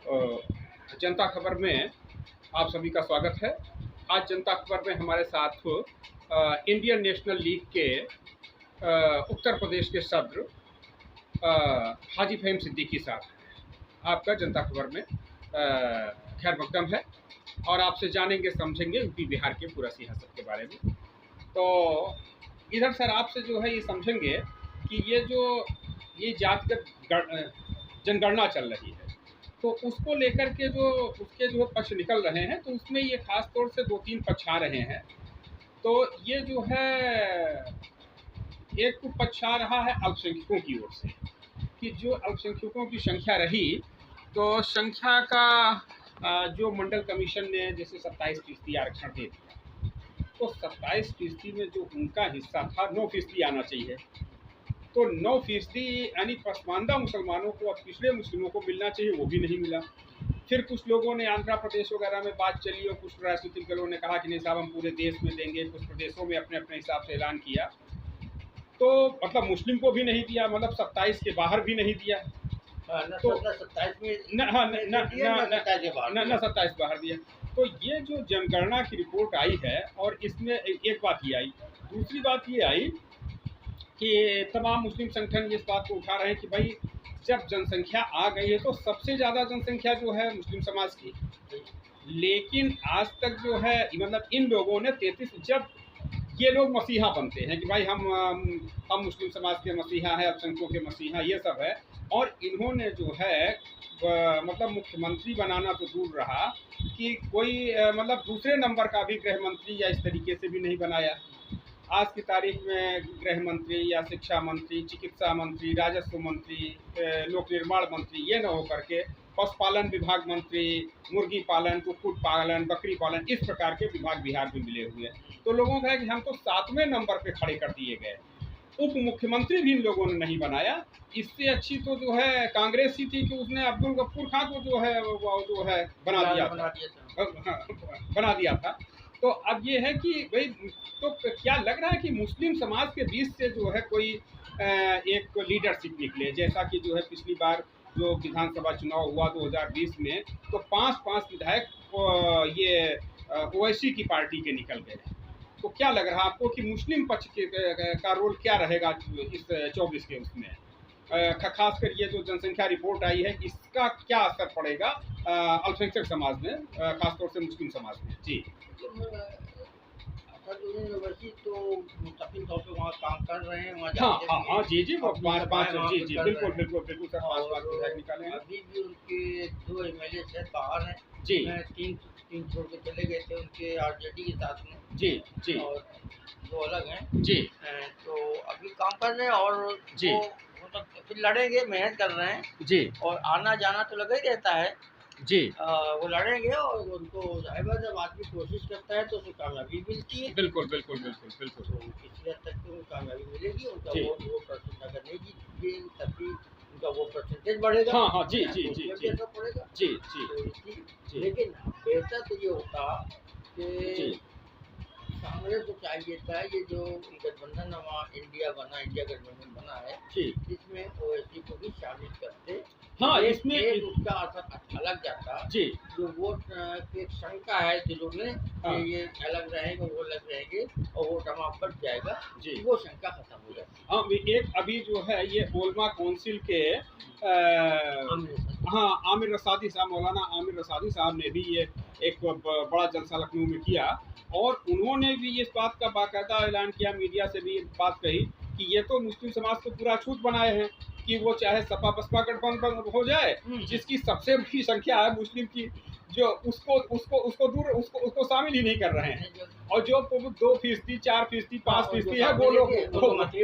जनता खबर में आप सभी का स्वागत है। आज जनता खबर में हमारे साथ इंडियन नेशनल लीग के उत्तर प्रदेश के सदर हाजी फहीम सिद्दीकी साहब आपका जनता खबर में खैर मकदम है और आपसे जानेंगे समझेंगे यूपी बिहार के पूरा सियासत के बारे में। तो इधर सर आपसे जो है ये समझेंगे कि ये जातिगत जनगणना चल रही है, तो उसको लेकर के उसके जो पक्ष निकल रहे हैं, तो उसमें ये खास तौर से 2-3 पक्ष आ रहे हैं। तो ये जो है एक पक्ष आ रहा है अल्पसंख्यकों की ओर से कि जो अल्पसंख्यकों की संख्या रही, तो संख्या का जो मंडल कमीशन ने जैसे 27% आरक्षण दे दिया, तो 27% में जो उनका हिस्सा था 9% आना चाहिए। तो 9% यानी पसमानदा मुसलमानों को और पिछड़े मुस्लिमों को मिलना चाहिए, वो भी नहीं मिला। फिर कुछ लोगों ने आंध्र प्रदेश वगैरह में बात चली और कुछ राजनीतिक दलों ने कहा कि नहीं साहब हम पूरे देश में देंगे, कुछ प्रदेशों में अपने अपने हिसाब से ऐलान किया। तो मतलब मुस्लिम को भी नहीं दिया, मतलब 27 के बाहर भी नहीं दिया, तो 27 में न 27 बाहर दिया। तो ये जो जनगणना की रिपोर्ट आई है, और इसमें एक बात ये आई, दूसरी बात ये आई कि तमाम मुस्लिम संगठन इस बात को उठा रहे हैं कि भाई जब जनसंख्या आ गई है तो सबसे ज़्यादा जनसंख्या जो है मुस्लिम समाज की, लेकिन आज तक जो है मतलब इन लोगों ने 33, जब ये लोग मसीहा बनते हैं कि भाई हम मुस्लिम समाज के मसीहा हैं, अल्पसंख्यकों के मसीहा, ये सब है, और इन्होंने जो है मतलब मुख्यमंत्री बनाना तो दूर रहा कि कोई मतलब दूसरे नंबर का भी गृह मंत्री या इस तरीके से भी नहीं बनाया। आज की तारीख में गृह मंत्री या शिक्षा मंत्री, चिकित्सा मंत्री, राजस्व मंत्री, लोक निर्माण मंत्री, ये न हो करके पशुपालन विभाग मंत्री, मुर्गी पालन, कुक्कुट पालन, बकरी पालन, इस प्रकार के विभाग बिहार में मिले हुए हैं। तो लोगों का है कि हम तो 7वें नंबर पे खड़े कर दिए गए। उप मुख्यमंत्री भी इन लोगों ने नहीं बनाया। इससे अच्छी तो जो है कांग्रेस ही थी कि उसने अब्दुल गफूर खान को जो है बना दिया था। तो अब ये है कि भाई तो क्या लग रहा है कि मुस्लिम समाज के बीच से जो है कोई एक लीडरशिप निकले, जैसा कि जो है पिछली बार जो विधानसभा चुनाव हुआ 2020 में, तो 5 विधायक ये ओवैसी की पार्टी के निकल गए। तो क्या लग रहा है आपको कि मुस्लिम पक्ष का रोल क्या रहेगा इस 24 के उसमें, खासकर ये जो जनसंख्या रिपोर्ट आई है इसका क्या असर पड़ेगा अल्पसंख्यक समाज में, खासतौर से मुस्लिम समाज में? जी यूनिवर्सिटी तो मुस्तकिल तौर पे वहाँ काम कर रहे हैं, वहाँ हाँ जी वो 5 जी बिल्कुल सर 5 विधायक निकाले हैं। अभी भी उनके 2 MLA से बाहर हैं जी, 3 छोड़ के चले गए थे उनके RJD के साथ में जी और 2 अलग हैं जी। तो अभी काम कर रहे हैं और जी मतलब फिर लड़ेंगे, मेहनत कर रहे हैं जी, और आना जाना तो लगा ही रहता है जी। वो लड़ेंगे और उनको जाहिर जब आदमी कोशिश करता है तो उसे कामयाबी मिलती है। बिल्कुल तो किसी हद तक तो कामयाबी मिलेगी, उनका वो परसेंट अगर नहीं जीतेंगे तब भी उनका वो परसेंटेज बढ़ेगा। हाँ जी पड़ेगा जी। लेकिन बेहतर तो ये होता कि कांग्रेस को चाहिए था ये जो गठबंधन इंडिया गठबंधन बना है, इसमें ओवैसी को भी शामिल करते। हाँ, इसमें उसका असर अच्छा लग जाता जी। जो वोट की शंका है दिलों में कि ये अलग रहेंगे वो अलग रहेंगे और वोट हमारा बढ़ जाएगा जी, वो शंका खत्म हो जाती है। हाँ, एक अभी जो है ये ओलमा काउंसिल के आमिर रसादी साहब, मौलाना आमिर रसादी साहब ने भी ये एक बड़ा जलसा लखनऊ में किया और उन्होंने भी इस बात का बाकायदा ऐलान किया, मीडिया से भी बात कही कि ये तो मुस्लिम समाज को पूरा छूट बनाए हैं कि वो चाहे सपा बसपा गठबंधन हो जाए, जिसकी सबसे बड़ी संख्या है मुस्लिम की, जो उसको शामिल ही नहीं कर रहे हैं, और जो 2%, 4%, 5% है वो लोग मंत्री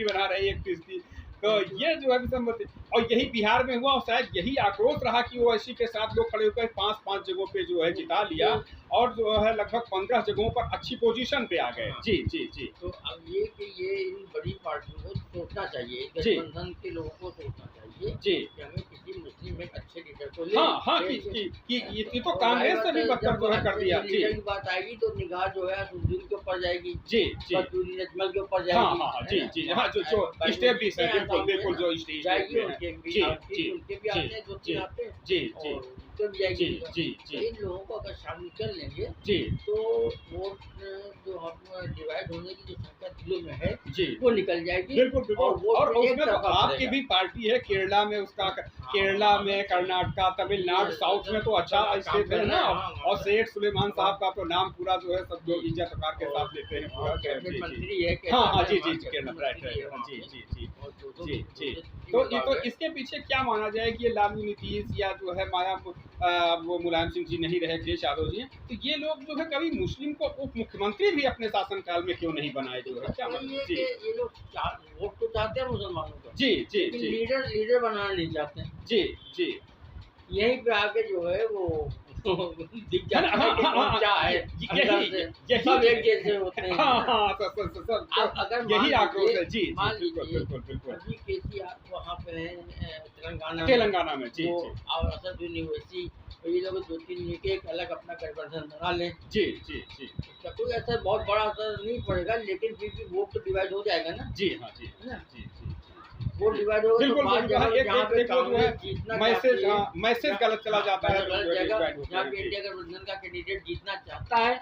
बना रहे हैं 1%। तो ये जो है विसंगति, और यही बिहार में हुआ और शायद यही आक्रोश रहा कि ओवैसी के साथ लोग खड़े होकर 5 जगहों पे जो है जिता लिया और जो है लगभग 15 जगहों पर अच्छी पोजीशन पे आ गए। जी। तो अब ये कि ये इन बड़ी पार्टियों को सोचना चाहिए, गठबंधन के लोगों को सोचना चाहिए जी कि हमें किसी कंट्री में अच्छे लीडर को ले। हाँ हाँ कि ये तो कांग्रेस से भी बदतर जो है कर दिया। जी, लीडर की बात आएगी तो निगाह जो है सुजून के ऊपर जाएगी, जी जी, कस्तूरी नजमल के ऊपर हाँ जाएगी। हाँ जी जी, हाँ जो स्टेब्लिश है, बिल्कुल बिल्कुल जो जाएगी, उनके उनके जी भी आते हैं, 2-3 आते हैं, जी जी तो भी जाएगी। जी जी जी, इन लोगों को अगर शामिल कर लेंगे जी तो वोट जो हम डिवाइड होने की जो संख्या दिलों में है जी, वो निकल जाएगी। बिल्कुल बिल्कुल। और एक उसमें तो तरफा आपकी करेगा। भी पार्टी है केरला में, उसका केरला में, कर्नाटका, तमिलनाडु, साउथ में तो अच्छा स्टेट है ना। और सेठ सुलेमान साहब का तो नाम पूरा जो है सब लोग इज्जत के साथ लेते हैं पूरा। कैबिनेट मंत्री है, हाँ हाँ जी केरला जी, केरला राइट राइट जी जी जी जी जी। तो तो इसके पीछे क्या माना जाए कि ये लालू नीतीश या जो है वो मुलायम सिंह जी नहीं रहे, अखिलेश यादव जी, तो ये लोग जो है कभी मुस्लिम को उप मुख्यमंत्री भी अपने शासनकाल में क्यों नहीं बनाए, जो है क्या मतलब? जी ये लोग वोट तो चाहते हैं मुसलमानों को, जी जी जी, लीडर बनाना नहीं चाहते हैं। जी जी, यहीं पे आके जो है वो दिख जाता है कि कौन क्या है, अंदर से सब एक जैसे होते हैं। अगर यही आक्रोश है। जी मान बिल्कुल लीजिए बिल्कुल बिल्कुल। अभी केसीआर वहाँ पे है तेलंगाना में जी जी, और असद यूनिवर्सिटी, तो ये लोग 2-3 मिलके एक अलग अपना गठबंधन बना लें। जी जी जी, उसका कोई ऐसा बहुत बड़ा असर नहीं पड़ेगा, लेकिन फिर भी वोट तो डिवाइड हो जाएगा ना। जी हाँ जी है ना? जी जी, वोट डिवाइड होगा तो बिल्कुल बात बिल्कुल। जहाँ एक जहाँ पे एक वो जो है कांग्रेस जीतना मैसेज, चाहती है, हाँ मैसेज गलत चला जाता है, गलत तो जगह divide होते जहाँ हैं। पे जी इंडिया गठबंधन का कैंडिडेट जीतना चाहता है,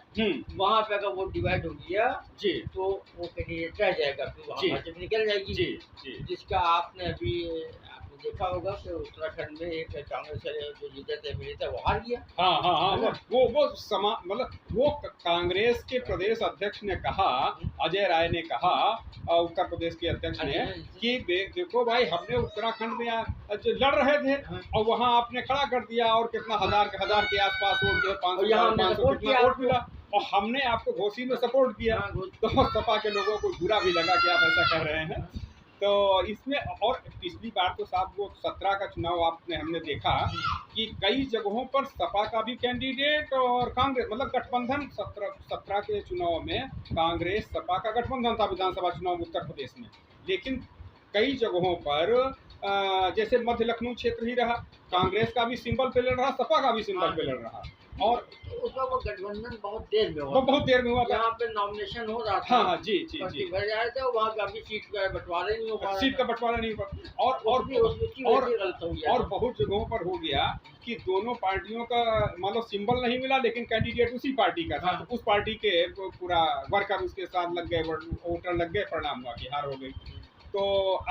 वहाँ पे अगर वोट डिवाइड हो गया जी तो वो कैंडिडेट रह जाएगा, फिर जी वहाँ भाजपा निकल जाएगी। जी जी, जिसका आपने अभी देखा होगा कि उत्तराखंड में एक कांग्रेस का जो लीडर थे अभिनेता वो हार गया। हाँ हाँ हाँ, मतलब वो कांग्रेस के प्रदेश अध्यक्ष ने कहा, अजय राय ने कहा, उत्तर प्रदेश के अध्यक्ष ने, कि देखो भाई हमने उत्तराखंड में जो लड़ रहे थे और वहाँ आपने खड़ा कर दिया और कितना हजार के आसपास वोट दिए, 500 कितना वोट मिला और हमने आपको घोषी में सपोर्ट किया। तो सपा के लोगों को बुरा भी लगा कि आप ऐसा कह रहे हैं। तो इसमें और पिछली बार तो साहब वो 17 का चुनाव हमने देखा कि कई जगहों पर सपा का भी कैंडिडेट और कांग्रेस, मतलब गठबंधन 17 के चुनाव में कांग्रेस सपा का गठबंधन था विधानसभा चुनाव उत्तर प्रदेश में। लेकिन कई जगहों पर जैसे मध्य लखनऊ क्षेत्र ही रहा, कांग्रेस का भी सिंबल पे लड़ रहा, सपा का भी सिंबल पे लड़ रहा। और उसका वो गठबंधन बहुत देर में हुआ, बहुत देर में हुआ था। यहाँ पे नॉमिनेशन हो रहा था। हाँ हाँ जी जी जी, भर जाए थे वहाँ का भी सीट का बंटवारा नहीं हो पा रहा, सीट का बंटवारा नहीं हुआ। और बहुत जगहों पर हो गया कि दोनों पार्टियों का मतलब सिंबल नहीं मिला, लेकिन कैंडिडेट उसी पार्टी का था। तो उस पार्टी के पूरा वर्कर उसके साथ लग गए, वोटर लग गए, परिणाम हुआ कि हार हो गई। तो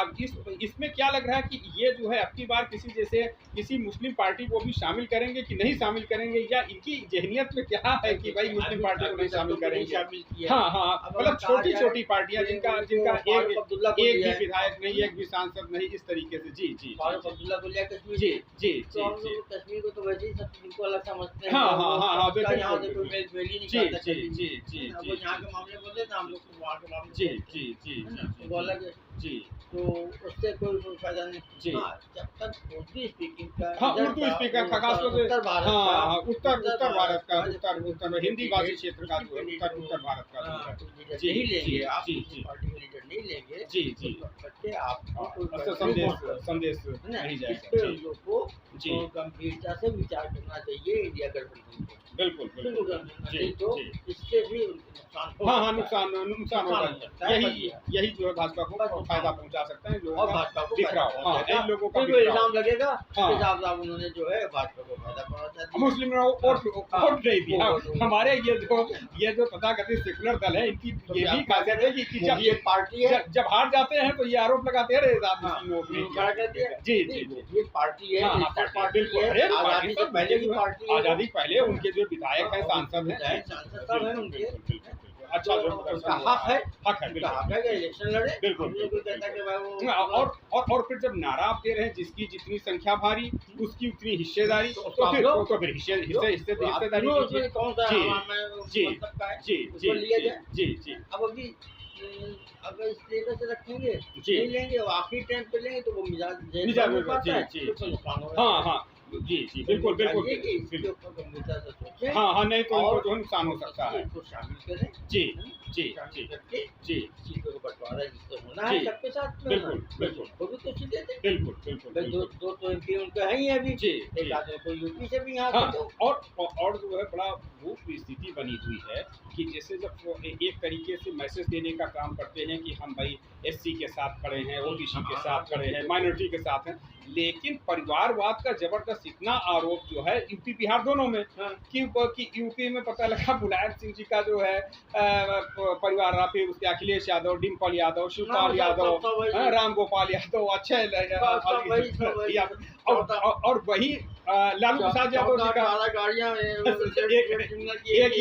अब इसमें क्या लग रहा है कि ये जो है अब की बार किसी मुस्लिम पार्टी को भी शामिल करेंगे कि नहीं शामिल करेंगे, या इनकी जहनियत में क्या है कि भाई मुस्लिम पार्टी को नहीं शामिल करेंगे? हाँ हाँ, मतलब छोटी छोटी पार्टियां जिनका एक भी विधायक नहीं, एक भी सांसद नहीं, इस तरीके से। जी जी कश्मीर जी जी जी, कश्मीर को तो वैसे ही सब इनको अलग समझते हैं। हाँ हाँ हाँ जी जी जी जी, यहाँ के मामले बोलते हैं, हम लोग वहाँ के मामले जी जी जी वो अलग है जी, तो उससे कोई फायदा नहीं जी। हाँ, जब तक उर्दू स्पीकिंग का, हाँ उर्दू स्पीकर का खास तौर से, उत्तर भारत हाँ उत्तर भारत का, उत्तर उत्तर हिंदी भाषी क्षेत्र का, उत्तर भारत का जी नहीं लेंगे आप, जी जी पार्टी के लीडर नहीं लेंगे जी जी, बच्चे आपको संदेश नहीं जाएगा को जी, गंभीरता से विचार करना चाहिए इंडिया गठबंधन को। बिल्कुल बिल्कुल जी तो इससे भी नुकसान, हाँ नुकसान होगा। यही जो है भाजपा को फायदा पहुंचा सकते हैं, और भाजपा को दिख रहा हो। हाँ, इन लोगों का इल्जाम लगेगा, हाँ, उन्होंने जो है भाजपा को फायदा पहुंचा, मुस्लिम वोट नहीं दिया। हमारे ये जो तथाकथित सेकुलर दल है, इनकी ये भी खासियत है कि जब ये पार्टी है, जब हार जाते हैं तो ये आरोप लगाते हैं जी जी, ये पार्टी है, आजादी पहले उनके जो विधायक है, सांसद है, सब है उनके, अच्छा हक है इलेक्शन लड़े, बिल्कुल। और फिर जब नारा आप दे रहे हैं जिसकी जितनी संख्या भारी उसकी उतनी हिस्सेदारी, तो फिर हिस्सेदारी कौन सा जी जी जी जी जी। अब अभी अगर इस तरीके से रखेंगे नहीं लेंगे, आखिरी टाइम पे लेंगे तो वो मिजाज हाँ हाँ, जी जी बिल्कुल बिल्कुल इसके ऊपर गंभीरता से सोचें। हाँ हाँ, नहीं तो इनको और जो है नुकसान हो सकता है। इसको शामिल करें जी जी शामिल जी करके जी सीटों का बंटवारा जिससे होना जी है सबके साथ में होना बिल्कुल है। बिल्कुल को भी तो सीधे थे बिल्कुल बिल्कुल भाई, दो बिल्कुल दो तो एमपी उनके हैं ही अभी, जी एक जी आदमी को यूपी से भी यहाँ हाँ, से तो और जो है बड़ा वो स्थिति बनी हुई है कि जैसे जब वो एक तरीके से मैसेज देने का काम करते हैं कि हम भाई एससी के साथ खड़े हैं, ओबीसी के साथ खड़े हैं, माइनॉरिटी के साथ हैं, लेकिन परिवारवाद का जबरदस्त इतना आरोप जो है यूपी बिहार दोनों में कि यूपी में पता लगा मुलायम सिंह जी का जो है परिवार रहा, फिर उसके अखिलेश यादव, डिम्पल यादव, शिवपाल यादव, राम गोपाल यादव, अक्षय और वही लालू प्रसाद यादव जी का एक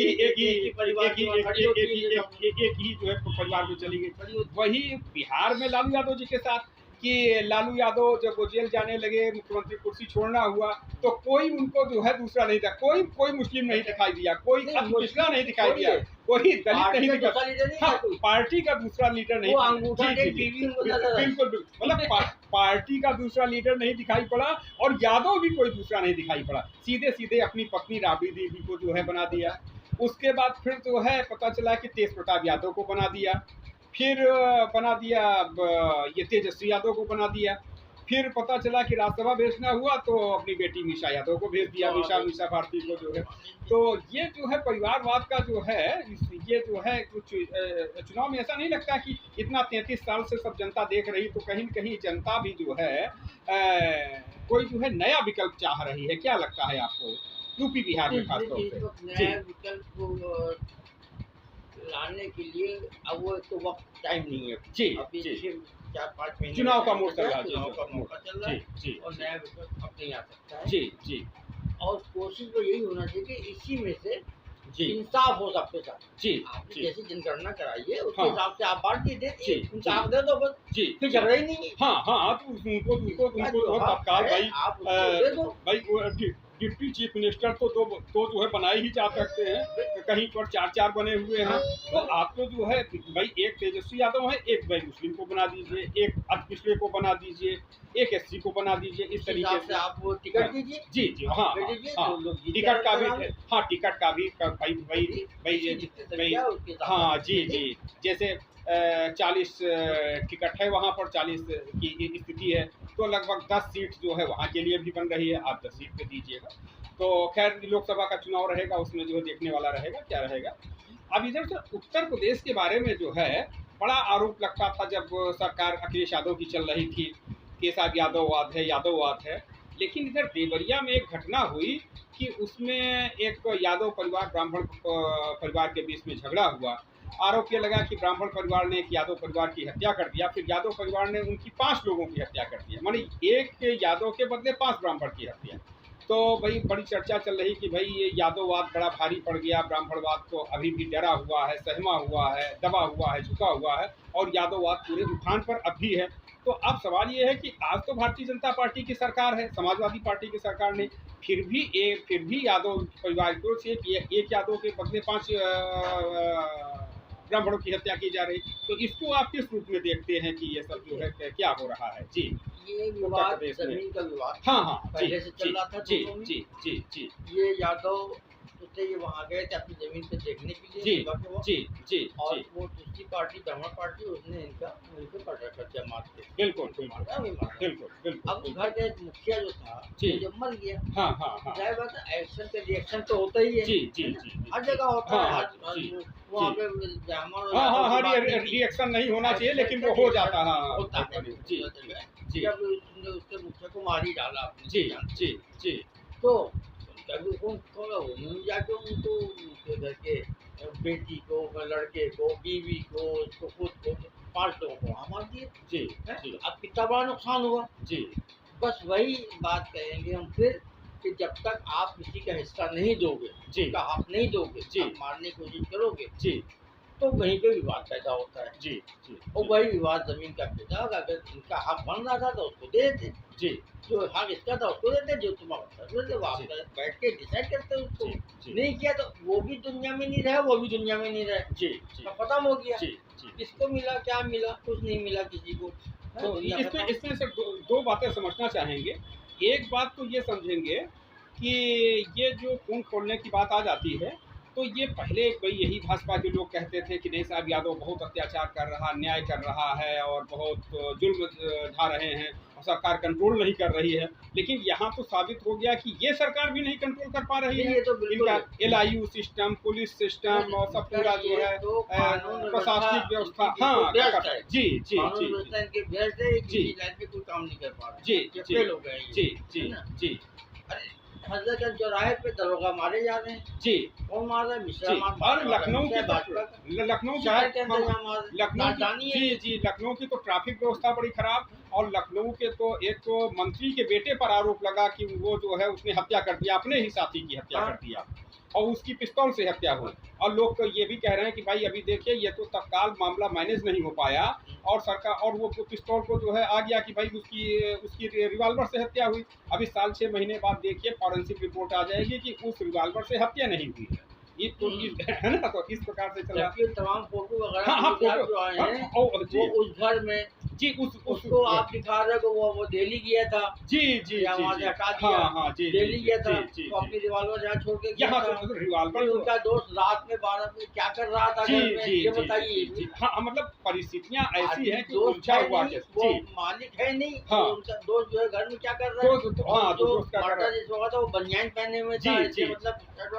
ही जो है परिवार में चली गई। वही बिहार में लालू यादव जी के साथ कि लालू यादव जब वो जेल जाने लगे, मुख्यमंत्री कुर्सी छोड़ना हुआ, तो कोई उनको जो है दूसरा नहीं था, कोई मुस्लिम नहीं दिखाई दिया, कोई पिछड़ा नहीं दिखाई दिया, कोई दलित नहीं दिखाई, हाँ, पार्टी का दूसरा लीडर नहीं, बिल्कुल मतलब पार्टी का दूसरा लीडर नहीं दिखाई पड़ा, और यादव भी कोई दूसरा नहीं दिखाई पड़ा, सीधे सीधे अपनी पत्नी राबड़ी देवी को जो है बना दिया। उसके बाद फिर जो है पता चला कि तेज प्रताप यादव को बना दिया, फिर बना दिया ये तेजस्वी यादव को बना दिया, फिर पता चला कि राज्यसभा भेजना हुआ तो अपनी बेटी मीशा यादव को भेज दिया, मीशा भारती को जो है। तो ये जो है परिवारवाद का जो है, ये जो है कुछ चुनाव में ऐसा नहीं लगता कि इतना 33 साल से सब जनता देख रही, तो कहीं न कहीं जनता भी जो है कोई जो है नया विकल्प चाह रही है, क्या लगता है आपको यूपी बिहार में खासतौर से? नया विकल्प लाने के लिए अब वो तो वक्त टाइम नहीं है जी अभी, जी 4-5 महीने चुनाव का मोड़ चल रहा है, चुनाव का मौका चल रहा है जी और नया विकल्प अब नहीं आ सकता है जी जी और कोशिश तो यही होना चाहिए कि इसी में से जी इंसाफ हो सबके साथ। जी आपने जैसी जनगणना कराई है उसके हाँ, हिसाब से आप बांट दीजिए, इंसाफ जी, दे दो बस, जी फिर झगड़ा ही नहीं है। हाँ हाँ, तो उनको तत्काल भाई आप दे दो भाई डिप्टी चीफ मिनिस्टर तो जो है बनाए ही जा सकते हैं, कहीं पर 4 बने हुए हैं, तो आप तो जो है भाई एक तेजस्वी यादव है, एक भाई मुस्लिम को बना दीजिए, एक अति पिछड़े को बना दीजिए, एक एससी को बना दीजिए, इस तरीके से आप वो टिकट दीजिए। जी जी हाँ टिकट का भी, हाँ टिकट का भी भाई हाँ जी जी, जैसे 40 टिकट है वहाँ पर, 40 की स्थिति है, तो लगभग 10 सीट जो है वहाँ के लिए भी बन रही है, आप 10 सीट पे दीजिएगा। तो खैर लोकसभा का चुनाव रहेगा, उसमें जो है देखने वाला रहेगा क्या रहेगा। अब इधर से उत्तर प्रदेश के बारे में जो है बड़ा आरोप लगता था जब सरकार अखिलेश यादव की चल रही थी कि साहब यादववाद है, लेकिन इधर देवरिया में एक घटना हुई कि उसमें एक यादव परिवार ब्राह्मण परिवार के बीच में झगड़ा हुआ। आरोप ये लगा कि ब्राह्मण परिवार ने एक यादव परिवार की हत्या कर दिया, फिर यादव परिवार ने उनकी 5 लोगों की हत्या कर दिया, माने एक यादव के बदले 5 ब्राह्मण की हत्या। तो भाई बड़ी चर्चा चल रही कि भाई ये यादववाद बड़ा भारी पड़ गया, ब्राह्मणवाद तो अभी भी डरा हुआ है, सहमा हुआ है, दबा हुआ है, झुका हुआ है, और यादववाद पूरे उठान पर अब भी है। तो अब सवाल ये है कि आज तो भारतीय जनता पार्टी की सरकार है, समाजवादी पार्टी की सरकार ने फिर भी यादव परिवार की ओर से एक यादव के बदले 5 ब्राह्मणों की हत्या की जा रही, तो इसको आप किस रूप में देखते हैं कि ये सब जो है क्या हो रहा है? जी, ये विवाद जमीन का विवाद हाँ हाँ पहले से चल रहा था। जी जी जी जी ये यादव सोचे ये वहाँ गए थे अपनी जमीन पे देखने के लिए, जी जी और वो दूसरी पार्टी ब्राह्मण पार्टी उसने इनका मिलकर कब्जा मार के बिल्कुल बिल्कुल। अब घर का एक मुखिया जो था जब मर गया, हाँ हाँ हाँ, जाहिर बात है एक्शन का रिएक्शन तो होता ही है, जी जी जी, हर जगह होता है, वहाँ पे ब्राह्मण रिएक्शन नहीं होना चाहिए लेकिन वो हो जाता है। जी जी, जब उसके मुखिया को मार ही डाला आपने, जी जी जी, तो उन्होंने जाके उनको घर के बेटी को, लड़के को, बीवी को, उसको खुद को 5 लोगों को वहाँ मार दिए। जी अब कितना बड़ा नुकसान हुआ। जी, बस वही बात कहेंगे हम फिर कि जब तक आप किसी का हिस्सा नहीं दोगे, जी का हक नहीं दोगे, जी, आप मारने की कोशिश करोगे, जी, तो वहीं पे विवाद पैदा होता है। जी जी, और वही विवाद जमीन का पैदा होगा। अगर इनका हक बन रहा था तो उसको दे देते, जी, जो हक इसका था उसको देते, जो तुम्हारा बैठ के डिसाइड करते उसको। नहीं किया तो वो भी दुनिया में नहीं रहा, वो भी दुनिया में नहीं रहा, जी जी, खत्म हो गया। जी जी, किसको मिला, क्या मिला, कुछ नहीं मिला किसी को। तो इसमें से 2 बातें समझना चाहेंगे एक बात तो ये समझेंगे कि ये जो खून खोलने की बात आ जाती है, तो ये पहले भाई यही भाजपा के लोग कहते थे कि नहीं साहब यादव बहुत अत्याचार कर रहा, अन्याय कर रहा है और बहुत जुल्म ढा रहे हैं और सरकार कंट्रोल नहीं कर रही है। लेकिन यहाँ तो साबित हो गया कि ये सरकार भी नहीं कंट्रोल कर पा रही है। ये तो इनका LIU सिस्टम, पुलिस सिस्टम और सब पूरा जो है प्रशासनिक व्यवस्था, हाँ जी जी जी इनके व्यस्त है, किसी लाइन पे कोई काम नहीं कर पा रहे। जी जी लोग हैं जी जी जी। हजरतगंज चौराहे पे दरोगा मारे जा रहे हैं जी। कौन मार रहा है? मिश्रा और लखनऊ की लखनऊ शहर के अंदर लखनऊ जी जी लखनऊ की तो ट्रैफिक व्यवस्था बड़ी खराब। और लखनऊ के तो एक तो मंत्री के बेटे पर आरोप लगा कि वो जो है उसने हत्या कर दिया, अपने ही साथी की हत्या कर दिया और उसकी पिस्तौल से हत्या हुई। और लोग तो ये भी कह रहे हैं कि भाई अभी देखिए ये तो तत्काल मामला मैनेज नहीं हो पाया और सरकार और वो पिस्तौल को जो है आ गया कि भाई उसकी रिवाल्वर से हत्या हुई। अभी साल 6 महीने बाद देखिए फॉरेंसिक रिपोर्ट आ जाएगी कि उस रिवाल्वर से हत्या नहीं हुई है। ये तो है ना, तो इस प्रकार से चला तमाम फोटो वगैरह हाँ फोटो जो आए हैं वो उस घर में जी उसको आप दिखा रहे हो वो दिल्ली गया था जी जी वहाँ से हटा दिया। हाँ जी दिल्ली गया था तो अपनी रिवाल्वर जहाँ छोड़ के यहाँ रिवाल्वर उनका दोस्त रात में 12 बजे क्या कर रहा था घर में, ये बताइए। हाँ मतलब परिस्थितियाँ ऐसी हैं कि उलझा हुआ वो मालिक है नहीं, उनका दोस्त जो है घर में क्या कर रहा है, जो मर्डर जिस हुआ था वो बनियान पहने हुए था, मतलब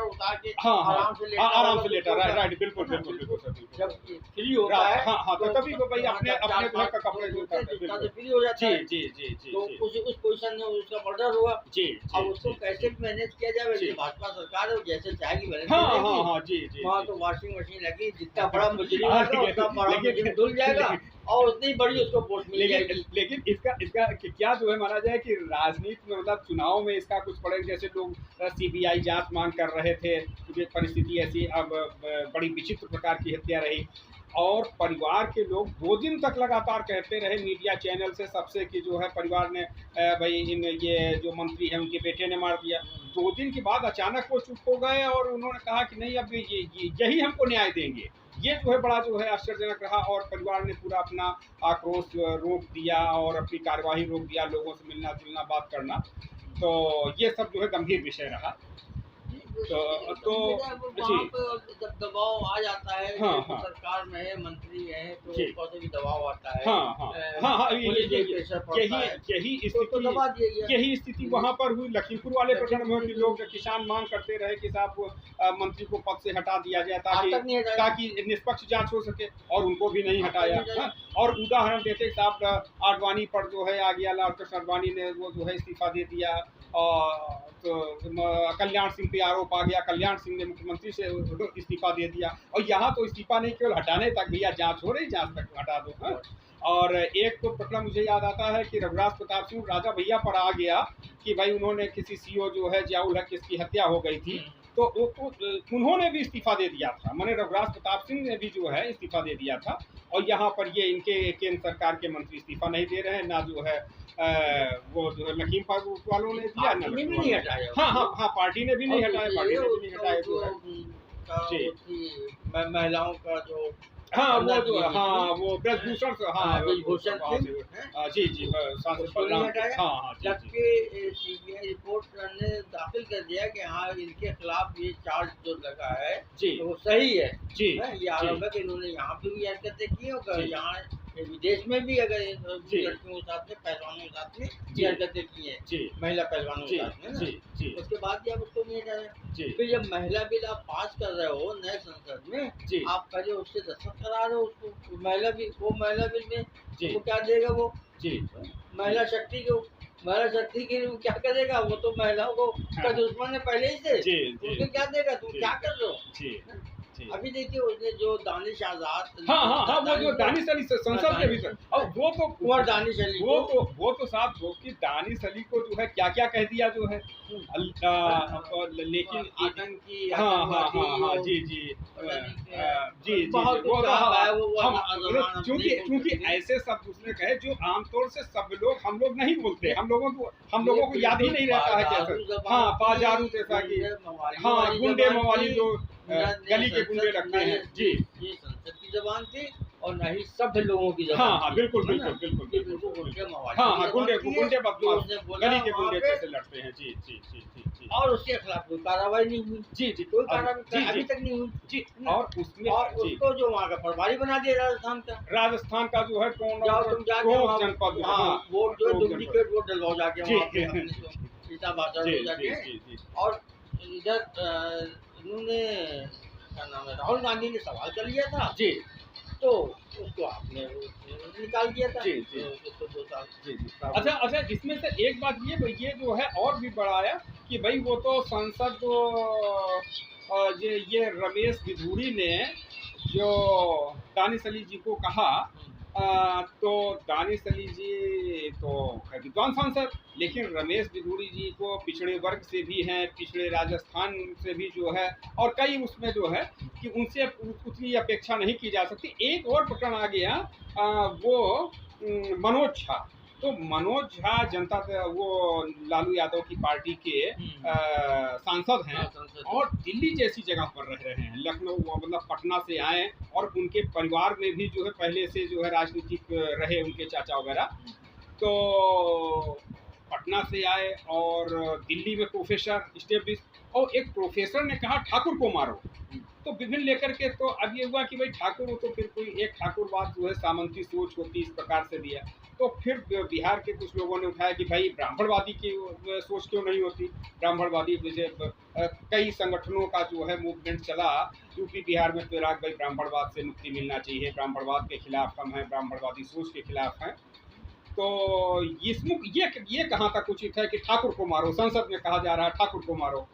उतार के आराम से लेटा राइट बिल्कुल बिल्कुल बिल्कुल जब फ्री होता है हाँ तो तभी वो भाई अपने अपने घर का कपड़े फ्री हो जाता है। जी जी जी तो उस पोजीशन में उसका मर्डर हुआ जी। अब उसको कैसे मैनेज किया जाए? वैसे भाजपा सरकार है जैसे चाहेगी मैनेज हाँ जी जी। वहाँ तो वॉशिंग मशीन लगी, जितना बड़ा मुजरिम होगा उतना बड़ा मुजरिम धुल जाएगा और उतनी बड़ी उसको पोस्ट मिल जाएगी। लेकिन इसका क्या जो है माना जाए कि राजनीति में मतलब चुनाव में इसका कुछ पड़े, जैसे लोग CBI जांच मांग कर रहे थे, परिस्थिति ऐसी अब बड़ी विचित्र प्रकार की हत्या रही और परिवार के लोग 2 दिन तक लगातार कहते रहे मीडिया चैनल से सबसे कि जो है परिवार ने भाई ये जो मंत्री हैं उनके बेटे ने मार दिया। 2 दिन के बाद अचानक वो चुप हो गए और उन्होंने कहा कि नहीं अब यही हमको न्याय देंगे। ये जो है बड़ा जो है आश्चर्यजनक रहा और परिवार ने पूरा अपना आक्रोश रोक दिया और अपनी कार्यवाही रोक दिया, लोगों से मिलना जुलना बात करना। तो ये सब जो है गंभीर विषय रहा। तो जी जब दबाव आ जाता है तो सरकार में है मंत्री है तो ऊपर से भी दबाव आता है। यही स्थिति वहाँ पर हुई लखीमपुर वाले प्रखंड में कि लोग किसान मांग करते रहे कि साहब मंत्री को पद से हटा दिया जाए ताकि निष्पक्ष जांच हो सके और उनको भी नहीं हटाया। और उदाहरण देते साहब आडवाणी पर जो है आ गया, लालकृष्ण आडवाणी ने वो जो है इस्तीफा दे दिया और तो कल्याण सिंह पे आरोप आ गया, कल्याण सिंह ने मुख्यमंत्री से इस्तीफा दे दिया। और यहाँ तो इस्तीफा नहीं केवल हटाने तक, भैया जांच हो रही, जांच तक हटा दो। हाँ? और एक तो प्रकरण मुझे याद आता है कि रघुराज प्रताप सिंह राजा भैया पर आ गया कि भाई उन्होंने किसी CO जो है जियाउल हक जिसकी हत्या हो गई थी तो उन्होंने भी इस्तीफा दे दिया था। मैंने रघुराज प्रताप सिंह ने भी जो है इस्तीफा दे दिया था और यहाँ पर ये इनके केंद्र सरकार के मंत्री इस्तीफा नहीं दे रहे हैं, ना जो है वो जो है लखीमपुर वालों ने दिया ना हाँ पार्टी ने भी नहीं हटाया महिलाओं का जो वो ब्रजभूषण जी जी जबकि CBI रिपोर्ट ने दाखिल कर दिया कि हाँ इनके खिलाफ ये चार्ज जो लगा है तो वो सही है जी। ये आरोप है कि इन्होंने यहाँ पे भी हरकतें की और यहाँ विदेश में भी अगर लड़कियों के साथ में पहलवानों के साथ में ये हरकतें की हैं महिला पहलवानों के साथ में ना, उसके बाद भी आप उसको नहीं हटा रहे। फिर जब महिला बिल आप पास कर रहे हो नए संसद में आप पहले उससे दस्तखत करा रहे हो उसको महिला बिल में वो क्या देगा वो महिला शक्ति के लिए क्या करेगा? वो तो महिलाओं को का दुश्मन है पहले ही से, उसको क्या देगा? तुम क्या कर रहे हो? अभी देखिए उसने जो दानिश आजाद वो जो दानिश अली संसद के भीतर और वो तो कुंवर दानिश अली वो तो साहब जो कि दानिश अली को जो है क्या क्या कह दिया जो है लेकिन आतंकी जी क्योंकि ऐसे शब्द उसने कहे जो आमतौर से हम लोग नहीं बोलते, हम लोगों को याद ही नहीं रहता है कैसे। बाजारू जैसा कि गुंडे मवाली जो गली के गुंडे लगते हैं जी। ये संसद की जबान थी और न ही सभ्य लोगों की जबान हाँ, थी, बिल्कुल है ना? बिल्कुल बिल्कुल ये बिल्कुल बिल्कुल गुंडे मवाली हाँ की हाँ, जबान गुंडे थी है, गुंडे तो बदमाश उसने बोला गली के वहाँ गुंडे पे, जैसे लड़ते हैं। जी जी जी जी जी और उसके खिलाफ कोई कार्रवाई नहीं हुई, जी जी कोई अब कार्रवाई जी अभी जी तक नहीं हुई, जी है ना? और उसमें और जी उसको जो वहाँ का प्रभारी बना दिया राजस्थान का। राजस्थान का जो है जाओ तुम जाके टोंक वहाँ, जनपद जो है, हाँ, हाँ वोट जो है टोंक जनपद डुप्लीकेट वोट डलवाओ जाके जी वहाँ पे अपने जो पिता भाषण जी हो जी जाके। जी जी और इधर इन्होंने क्या नाम है, राहुल गांधी ने सवाल कर लिया था, जी तो उसको आपने निकाल दिया था। जी जी उसको 2 साल जी जी अच्छा अच्छा, इसमें से एक बात ये जो है और भी बड़ा आया कि भाई वो तो सांसद ये रमेश बिधूड़ी ने जो दानिश अली जी को कहा, तो दानिश अली जी तो विद्वान सांसद, लेकिन रमेश बिधूड़ी जी को पिछड़े वर्ग से भी हैं, पिछड़े राजस्थान से भी जो है, और कई उसमें जो है कि उनसे उतनी अपेक्षा नहीं की जा सकती। एक और प्रकरण आ गया, वो मनोज झा। तो मनोज झा वो लालू यादव की पार्टी के सांसद हैं, और दिल्ली जैसी जगह पर रह रहे हैं, लखनऊ मतलब पटना से आए, और उनके परिवार में भी जो है पहले से जो है राजनीतिक रहे उनके चाचा वगैरह। तो पटना से आए और दिल्ली में प्रोफेसर स्टेब्लिश, और एक प्रोफेसर ने कहा ठाकुर को मारो, तो विभिन्न लेकर के, तो अब ये हुआ कि भाई ठाकुर हो तो फिर कोई एक ठाकुरवाद जो है सामंती सोच होती, इस प्रकार से दिया। तो फिर बिहार के कुछ लोगों ने उठाया कि भाई ब्राह्मणवादी की सोच क्यों नहीं होती, ब्राह्मणवादी जैसे कई संगठनों का जो है मूवमेंट चला यूपी बिहार में, तो भाई ब्राह्मणवाद से मुक्ति मिलना चाहिए, ब्राह्मणवाद के खिलाफ हम हैं, ब्राह्मणवादी सोच के खिलाफ हैं। तो इसमें ये कहाँ तक उचित है कि ठाकुर को मारो, संसद में कहा जा रहा है ठाकुर को मारो।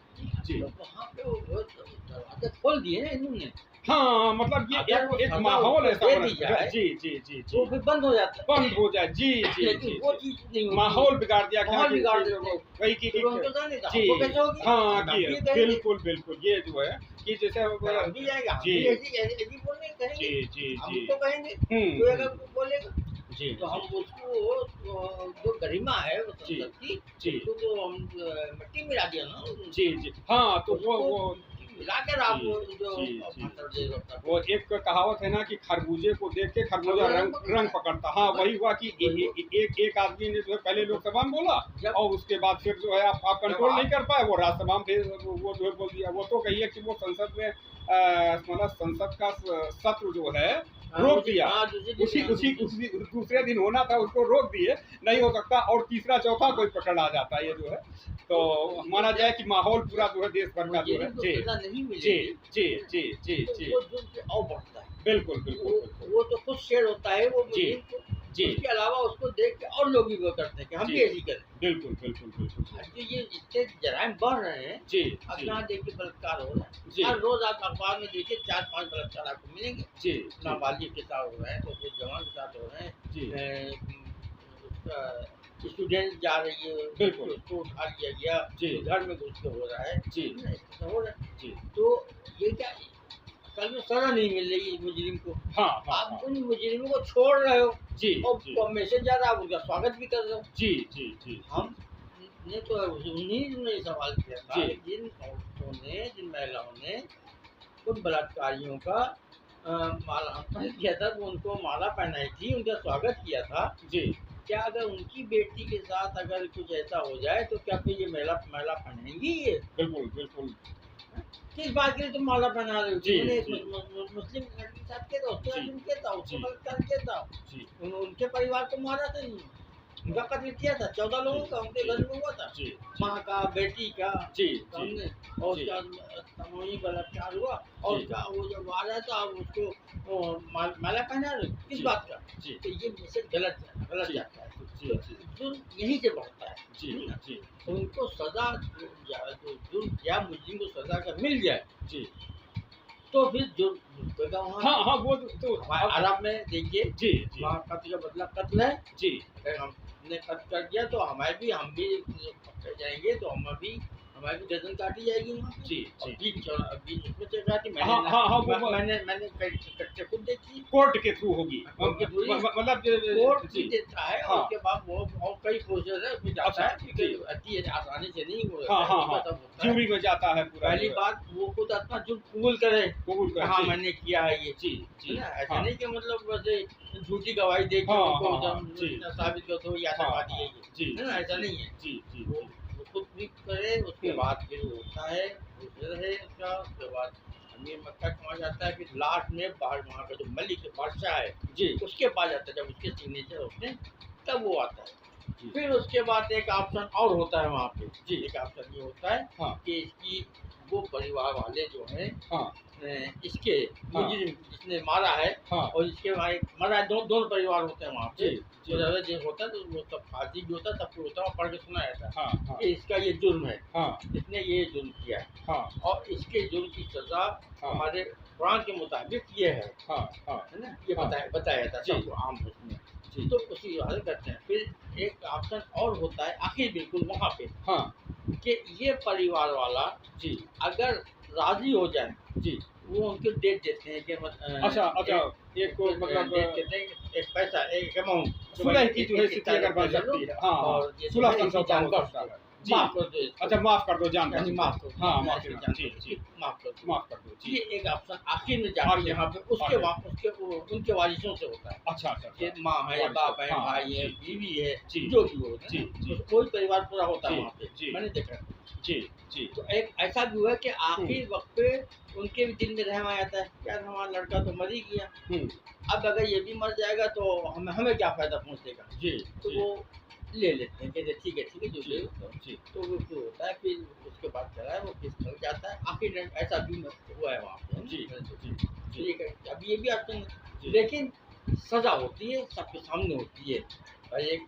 जी वहाँ पे वो दरवाजे खोल दिए ना इन्होंने। हाँ, मतलब ये एक माहौल ऐसा बना जी जी जी जी, वो फिर बंद हो जाता है, बंद हो जाए। जी जी जी, वो चीज नहीं, माहौल बिगाड़ दिया, माहौल बिगाड़ देते वही की जी, हाँ बिल्कुल बिल्कुल, ये जो है कि जैसे जी जी जी जी तो कहेंगे कोई अगर बोलेगा जी, तो हम उसको जो गरिमा है वो संसद की, उसको तो हम मिट्टी मिला दिया ना। जी जी हाँ, तो वो मिलाकर आप वो एक कहावत है ना कि खरबूजे को देख के खरबूजा रंग पकड़ता। हाँ, वही हुआ कि एक आदमी ने जो है पहले लोकसभा में बोला, और उसके बाद फिर जो है आप कंट्रोल नहीं कर पाए, वो राज्यसभा में वो जो है बोल दिया। वो तो कहिए कि वो संसद में मतलब संसद का सत्र जो है रोक दिया, उसी दूसरे दिन होना था उसको रोक दिए, नहीं हो सकता, और तीसरा चौथा कोई पकड़ आ जाता है। ये जो है तो माना जाए कि माहौल पूरा जो है देश भर का जो है जी जी जी जी जी जी और बढ़ता है। बिल्कुल बिल्कुल, वो तो खुद शेयर होता है वो जी जी, उसके अलावा उसको देख के और लोग भी वो करते हैं कि हम भी ऐसी करें। बिल्कुल बिल्कुल बिल्कुल, तो ये जितने जराइम बढ़ रहे हैं जी, अपना देखिए बलात्कार हो रहा है, जी, हर रोज आप अखबार में देखिए 4-5 बलात्कार आपको मिलेंगे जी, नाबालिग के साथ हो रहे हैं, तो कुछ जवान के साथ हो रहे हैं जी, स्टूडेंट जा रही है, बिल्कुल उसको उठा लिया गया, जी, घर में घुस के हो रहा है जी, हो रहा है जी, तो ये क्या कल में सजा नहीं मिल रही मुजरिम को। हाँ, आप उन मुजरिमों को छोड़ रहे हो जी, और मैसेज जा रहा है, आप उनका स्वागत भी कर रहे हो। जी जी जी, हमने तो उन्हीं ने सवाल किया था, जिन औरतों ने, जिन महिलाओं ने उन बलात्कारियों का माला अर्पण किया था, वो उनको माला पहनाई थी, उनका स्वागत किया था जी, क्या अगर उनकी बेटी के साथ अगर कुछ ऐसा हो जाए तो क्या फिर ये महिला पहनेंगी? ये बिल्कुल बिल्कुल, किस बात के लिए तुम माला पहना रहे हो? जी, मुस्लिम लड़की के साथ किया था, उसके साथ तुम किया था, उसको बलात्कार किया था, उनके परिवार को मारा था, उनका कत्ल किया था, 14 लोगों का उनके घर में हुआ था, माँ का, बेटी का, हमने, और उसका सामूहिक बलात्कार हुआ, और उसका वो जब आ रहा था उसको माला पहना रहे, किस बात का? तो ये मैसेज गलत जाता है, जुर्म यहीं से बढ़ता है। तो उनको सजा जो जुर्म या मुजरिम को सजा का मिल जाए तो फिर जुर्म वहाँ, हाँ हाँ, वो तो अरब में देखिए जी, वहाँ कत्ल का बदला कत्ल है जी, हमने कत्ल कर दिया तो हम भी पकड़े जाएंगे, तो हम भी हमारी गर्दन काटी जाएगी वहाँ पे। जी और जी बीच उसमें चल जाती। हाँ हाँ हाँ वो मैंने कच्चे खुद देखी। कोर्ट के थ्रू होगी कोर्ट के थ्रू ही। मतलब कोर्ट भी जी देता है और हाँ उसके बाद वो और कई प्रोसेस है उसमें जाता अच्छा है, जी क्योंकि अति आसानी से नहीं हो हाँ हाँ उसका हाँ सब होता है। ज्यूरी में जाता है पूरा पहली बात वो खुद अपना जुर्म कबूल करे, कबूल कर हाँ जी मैंने किया है ये, जी है जी ना। ऐसा हाँ नहीं कि मतलब वैसे झूठी गवाही दे के हाँ उनको हाँ हाँ जब जी साबित कर दो ये हाँ आतंकवादी है हाँ ये, जी है ना। ऐसा नहीं है। जी जी वो जी खुद भी करे, उसके हम्म, बाद फिर वो होता है, प्रोसेस है उसका। उसके बाद अमीर मक्का कहाँ जाता है, फिर लास्ट में बाहर वहाँ का जो मलिक बादशाह है जी उसके पास जाता है, जब उसके सिग्नेचर होते हैं तब वो आता है। जी फिर उसके बाद एक ऑप्शन और होता है वहाँ पे। जी एक ऑप्शन ये होता है हाँ कि इसकी वो परिवार वाले जो हैं हाँ इसके हाँ मुजरिम जिसने मारा है हाँ और इसके भाई मरा है, दोनों परिवार होते हैं वहाँ पे। जी तो जी ज़्यादा जो होता है तो वो सब फांसी भी होता है, सब कुछ होता है, और पढ़ के सुना जाता है हाँ हाँ कि इसका ये जुर्म है, हाँ इसने ये जुर्म किया है हाँ और इसके जुर्म की सजा हाँ हमारे कुरान के मुताबिक ये है हाँ हाँ है ना। ये हाँ बताया जाता है जी सबको आम उसमें। जी तो उसी वाले करते हैं। फिर एक ऑप्शन और होता है आखिर बिल्कुल वहाँ पे हाँ कि ये परिवार वाला जी अगर राजी हो जाए, जी वो उनको डेट देते हैं कि अच्छा अच्छा एक को मतलब डेट देते हैं, एक पैसा, एक अमाउंट सुलह की जो है स्थिति अगर बन सकती है हाँ हाँ और ये सुलह जो है समझौता हो जान सकता है जी माफ कर दो इसको। अच्छा माफ कर दो जान यानी माफ कर दो, हाँ माफ ऐसे कर जान जी दो, जी माफ कर दो। माफ कर दो जी ये एक ऑप्शन आखिर में जाके आखिर, यहाँ पे उसके आखिर। उसके उनके वारिसों से होता है अच्छा अच्छा कि अच्छा माँ है, वारिस, बाप है, हाँ, भाई है, जी, बीवी है, जी, जो भी हो, है जी, ना। जी, तो कोई परिवार पूरा होता है जी, वहाँ पे, जी। मैंने देखा। जी जी तो एक ऐसा भी हुआ कि आखिर वक्त पे उनके भी दिल में रहम आ जाता है, यार हमारा लड़का तो मर ही गया, अब अगर ये भी मर जाएगा तो हमें क्या फायदा पहुँचेगा। जी तो जी वो ले लेते हैं, कहते ठीक है जो ले लो। जी तो वो जो होता है फिर उसके बाद चला है वो केस चल जाता है। आखिर ऐसा भी हुआ है वहाँ पे, जी जी ठीक है। अब ये भी ऑप्शन है, जी। लेकिन सजा होती है सबके सामने होती है। भाई एक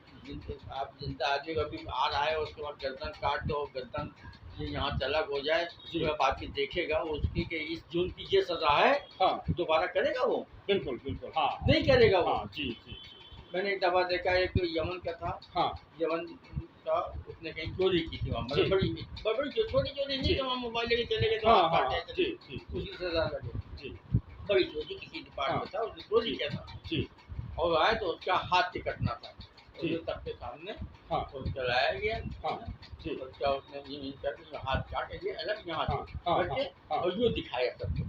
आप जिंदा आदमी कभी आ रहा है उसके बाद गर्दन काट दो, गर्दन ये यहाँ तलक हो जाए, जी। तो बाकी देखेगा उसकी कि इस जुर्म की ये सजा है, हाँ दोबारा करेगा वो? बिल्कुल बिल्कुल हाँ नहीं करेगा वो। हाँ जी जी मैंने एक दफा देखा, एक यमन का था, हाँ यमन का, उसने कहीं चोरी की थी वहाँ, जी। मतलब बड़ी छोटी चोरी नहीं जी। कि वहाँ मोबाइल लेके चले गए तो हाँ हाथ हाँ काट हाँ, जाए, जी जी उसी सजा लगे। जी बड़ी चोरी किसी डिपार्टमेंट था, उसने चोरी किया था जी और आया तो उसका हाथ कटना था, जी। उसके सबके सामने हाँ उसको लाया गया, हाँ जी उसका उसने यूं करके हाथ काट के अलग यहाँ हाँ से हाँ करके हाँ और यूं दिखाया सबको।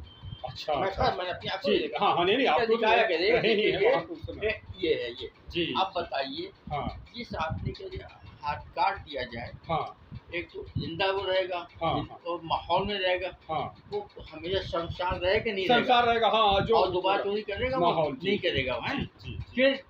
अच्छा मैं अच्छा मैंने अपनी आंखों जी से देखा। हाँ हाँ नहीं आप दिखाया कि रहे ही हैं ये वहाँ पे उस समय ये है ये। जी आप बताइए, हाँ जिस आदमी के लिए हाथ काट दिया जाए, हाँ एक तो जिंदा वो रहेगा हाँ, और माहौल में रहेगा, हाँ वो हमेशा शमशान रहेगा कि नहीं रहेगा, संसार रहेगा हाँ जो और दोबारा चोरी करेगा वो माहौल नहीं करेगा वो, है। जी जी फिर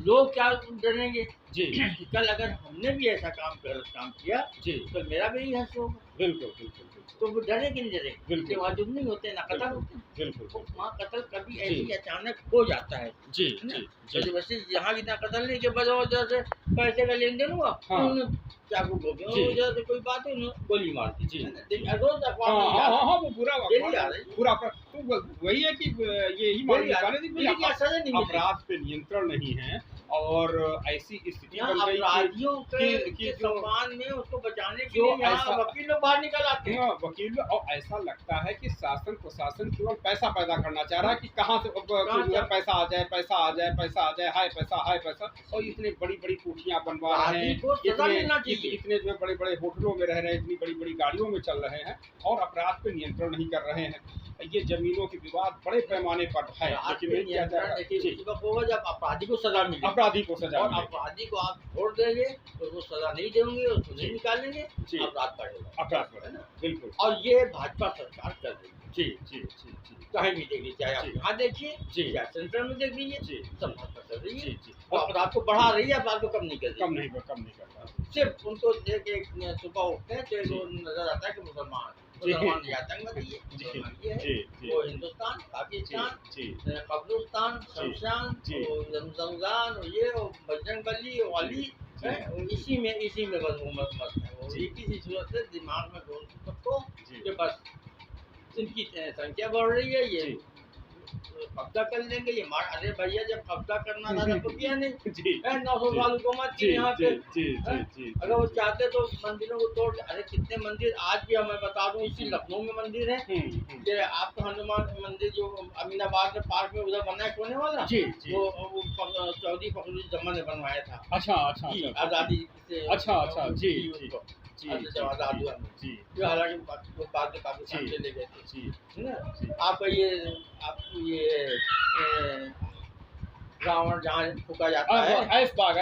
लोग क्या डरेंगे जी कि कल अगर हमने भी ऐसा गलत काम किया जी तो मेरा भी यही हंस होगा। बिल्कुल बिल्कुल बिल्कुल तो वो डरे कि नहीं डरे, बिल्कुल। कि वहाँ जुर्म नहीं होते ना कत्ल होते हैं। बिल्कुल तो बिल्कुल वहाँ कत्ल कभी जी। ऐसी अचानक हो जाता है, जी है ना। जी वैसे जी वैसे यहाँ इतना कत्ल नहीं कि वजह से पैसे का लेन देन हुआ, हाँ। उन्होंने चाकू ठोके, जी। वजह से कोई बात है उन्होंने गोली मार दी, जी। है ना। देखिए रोज अखबार हाँ में हाँ आ रहा हाँ है। हाँ वो पूरा डेली आ रही है। पूरा तो वही है कि यही मान डेली आ रही लीजिए है। कि लेकिन यहाँ सजा नहीं मिली। अपराध पे नियंत्रण नहीं है और ऐसी स्थिति यहाँ बन गई अपराधियों कि के जो सम्मान में उसको बचाने के जो लिए यहाँ ऐसा- वकील लोग बाहर निकल आते हैं। हाँ, वकील और ऐसा लगता है कि शासन प्रशासन केवल पैसा पैदा करना चाह रहा है कि कहाँ से जो है पैसा आ जाए पैसा आ जाए पैसा आ जाए, हाय पैसा और इतने बड़ी बड़ी कोठियाँ बनवा रहे हैं, अपराधी को सजा मिलना चाहिए। इतने जो है बड़े बड़े होटलों में रह रहे हैं, इतनी बड़ी बड़ी गाड़ियों में चल रहे हैं और अपराध पे नियंत्रण नहीं कर रहे हैं। ये जमीनों के विवाद बड़े पैमाने पर है, लेकिन ये क्या नियंत्रण देखिए उसी वक्त होगा जब अपराधी को सजा मिले, अपराधी को सजा और मिलेगी। अपराधी को आप छोड़ देंगे तो वो सजा नहीं देंगे, उसको जी। नहीं निकालेंगे, जी। अपराध बढ़ेगा, अपराध है बढ़ेगा, ना। बिल्कुल। और ये भाजपा सरकार कर रही है, जी जी जी जी कहीं भी देखिए, चाहे आप जी। यहाँ देखिए, जी। चाहे सेंट्रल में देख लीजिए, जी। सब भाजपा कर रही है। जी जी और अपराध को बढ़ा रही है, अपराध को कम नहीं कर रही। कम नहीं करता। सिर्फ उनको देख एक सुबह उठते हैं तो जी। वो नजर आता है कि मुसलमान जी। ये आतंकवादी है, जी मुसलमान ये है, जी जी वो हिंदुस्तान, पाकिस्तान, जी कब्रिस्तान, शमशान, जी। रमजान, ये बजरंग बली वाली जी। है, वो इसी में बस वो मस्त है, वो जी। एक ही सूरत से दिमाग में घोल सबको जी। कि बस इनकी संख्या बढ़ रही है, ये जी। कब्जा कर लेंगे ये मार। अरे भैया जब कब्जा करना था तब तो किया नहीं जी 900 साल हुकूमत जी थी यहाँ जी पे। जी जी जी अगर वो चाहते तो मंदिरों को तोड़। अरे कितने मंदिर आज भी हमें बता दूं इसी लखनऊ में मंदिर है। ये आपका हनुमान मंदिर जो अमीनाबाद में पार्क में उधर बना है कोने वाला, जी जी वो चौधरी फखरुद्दीन ने बनवाया था। अच्छा अच्छा जी अच्छा आजादी से अच्छा अच्छा जी जी जी आजाद हुआ जी जो हालांकि वो बाद में पाकिस्तान जी चले गए थे, जी है ना। जी आपका ये आपको ये रावण जहाँ फूका जाता है ऐशबाग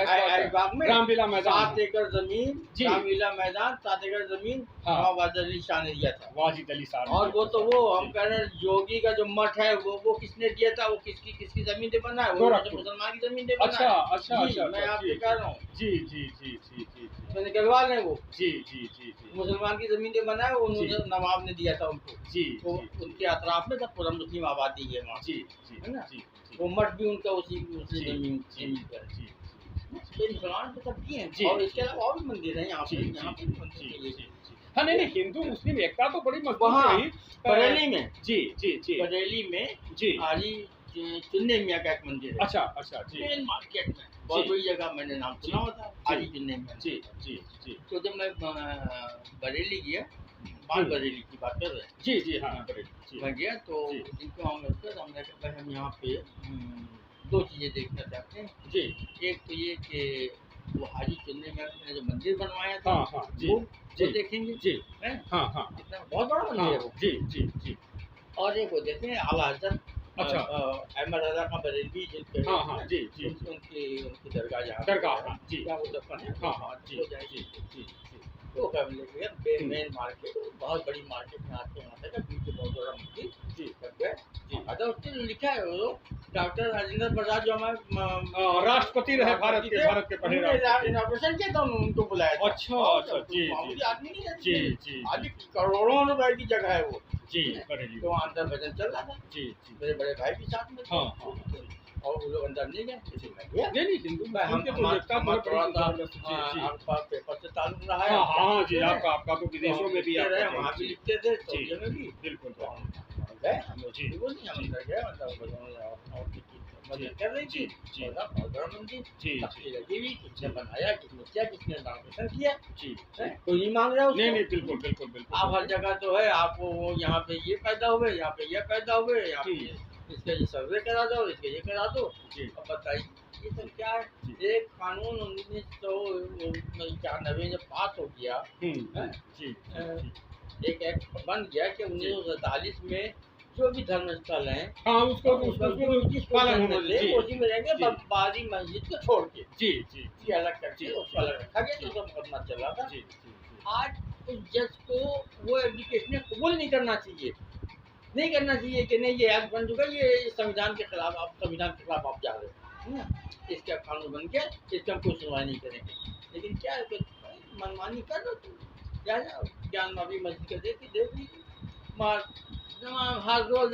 में रामलीला मैदान 7 एकड़ जमीन, जी। रामलीला मैदान 7 एकड़ जमीन हाँ। नवाब अली शाह ने दिया था। वाजिद अली साहब और वो तो वो हम कह रहे हैं योगी का जो मठ है वो किसने दिया था, वो किसकी जमीन पे बना है, वो मुसलमान की जमीन पे बना अच्छा है। अच्छा अच्छा मैं आपसे कह रहा हूँ जी जी जी जी जी मैंने गढ़वाल है वो जी जी जी जी मुसलमान की जमीन पे बना है, उन्होंने नवाब ने दिया था उनको। जी तो उनके अतराफ में सब पूरा मुस्लिम आबादी है वहाँ, जी जी है ना। जी वो मठ भी उनका उसी जमीन जी पर है। जी तो मुसलमान तो सब किए जी। हैं और इसके अलावा और भी मंदिर हैं यहाँ पे, जी, यहाँ पे जी, भी मंदिर जी, है। जी, हाँ नहीं नहीं हिंदू मुस्लिम एकता तो बड़ी मजबूत वहाँ रही बरेली में, जी जी जी बरेली में जी हाजी चुन्ने मियाँ का एक मंदिर है। अच्छा अच्छा जी मेन मार्केट में बहुत जी। बड़ी जगह, मैंने नाम सुना हुआ था हाजी चुन्ने मियाँ। जी जी जी तो जब मैं बरेली गया, बाल बरेली की बात कर रहे हैं, जी जी हाँ जी मैं गया तो जी। जिनको हम मिलते तो हमने कहा भाई हम यहाँ पे 2 चीज़ें देखना चाहते हैं। जी एक तो ये कि वो हाजी चुन्ने मियाँ ने जो मंदिर बनवाया था हाँ हाँ जी वो जी देखेंगे जी हैं? हाँ हाँ कितना बहुत बड़ा मंदिर हाँ है वो। जी जी जी और एक वो देखें आला हजरत अच्छा। अहमद रजा खां बरेलवी जिनके हाँ हाँ जी जी उनकी दरगाह यहाँ दरगाह हाँ जी क्या वो दफन है हाँ हाँ जी हो जी जाएगी। जी तो कब लेके मेन मार्केट बहुत बड़ी मार्केट में आते वहाँ तक पीछे बहुत बड़ा मंदिर जी कर गए। जी अच्छा उसके लिखा है वो डॉक्टर राजेंद्र प्रसाद जो हमारे राष्ट्रपति रहे भारत के पहले राष्ट्रपति। इनॉग्रेशन किया था उनको बुलाया था। अच्छा अच्छा जी मामूली आदमी नहीं है जी जी आज करोड़ों रुपए की जगह है वो जी बरेली तो वहाँ अंदर भजन चल रहा था। जी जी मेरे बड़े भाई भी साथ में थे। हाँ हाँ और वो लोग अंदर नहीं गए इसलिए मैं गया। नहीं नहीं हिंदू हम मुस्लिम के तो एकता बहुत थोड़ा सा बड़ी जी जी आपका पेपर से ताल्लुक रहा है। हाँ हाँ जी आपका तो विदेशों में भी लिखते रहे, आपका वहाँ भी जी लिखते थे सऊदी में भी। बिल्कुल तो हम गए, हमें जी। वो नहीं हम अंदर गए मतलब मदद कर रही थी। जी। बहुत बड़ा मंदिर जी तख्ती लगी हुई, किसने बनाया किसने किया किसने इनॉग्रेशन किया, जी कोई नहीं मांग रहा उसको। नहीं नहीं बिल्कुल बिल्कुल बिल्कुल आप हर जगह तो है आपको यहाँ पे ये पैदा हुए, यहाँ पे ये पैदा हुए, यहाँ पे इसका ये सर्वे करा दो, इसका ये करा दो। जी अब बताइए ये सब क्या है। एक कानून 1994 जब पास हो गया, जी एक एक्ट बन गया कि 1947 में जो भी धर्म स्थल हैं हाँ उसको पालन होना चाहिए उसी में रहेंगे, बाबरी मस्जिद को छोड़ के जी जी जी अलग करके उसको अलग रखा गया। तो मुकदमा चल रहा था। जी आज उस जज को वो एप्लीकेशन कबूल नहीं करना चाहिए, नहीं करना चाहिए कि नहीं ये एक्ट बन चुका, ये संविधान के खिलाफ, आप संविधान के खिलाफ आप जा रहे हो, है ना। इसका कानून बन गया, इसका हम कोई सुनवाई नहीं करेंगे। लेकिन क्या है मनमानी कर दो तुम, क्या ज्ञान वापी मस्जिद का देख लीजिए मार हर रोज